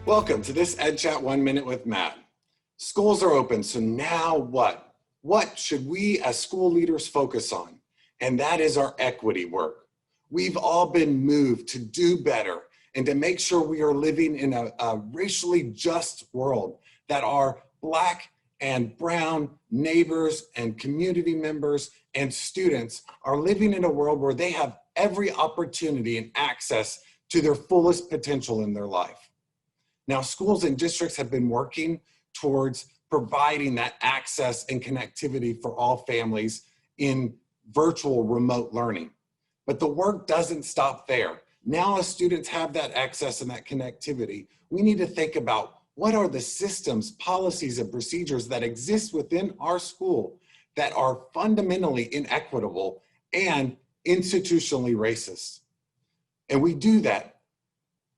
Welcome to this EdChat 1 Minute with Matt. Schools are open, so now what? What should we as school leaders focus on? And that is our equity work. We've all been moved to do better and to make sure we are living in a racially just world, that our Black and brown neighbors and community members and students are living in a world where they have every opportunity and access to their fullest potential in their life. Now, schools and districts have been working towards providing that access and connectivity for all families in virtual remote learning. But the work doesn't stop there. Now, as students have that access and that connectivity, we need to think about what are the systems, policies, and procedures that exist within our school that are fundamentally inequitable and institutionally racist. And we do that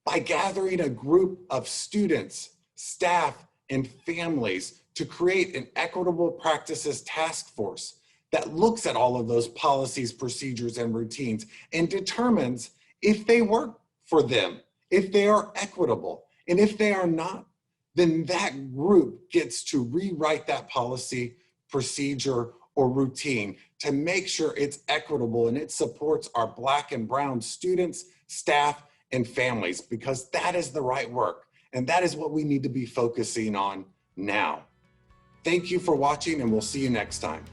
by gathering a group of students, staff, and families to create an equitable practices task force that looks at all of those policies, procedures, and routines and determines if they work for them, if they are equitable. And if they are not, then that group gets to rewrite that policy, procedure, or routine to make sure it's equitable and it supports our Black and brown students, staff, and families, because that is the right work. And that is what we need to be focusing on now. Thank you for watching, and we'll see you next time.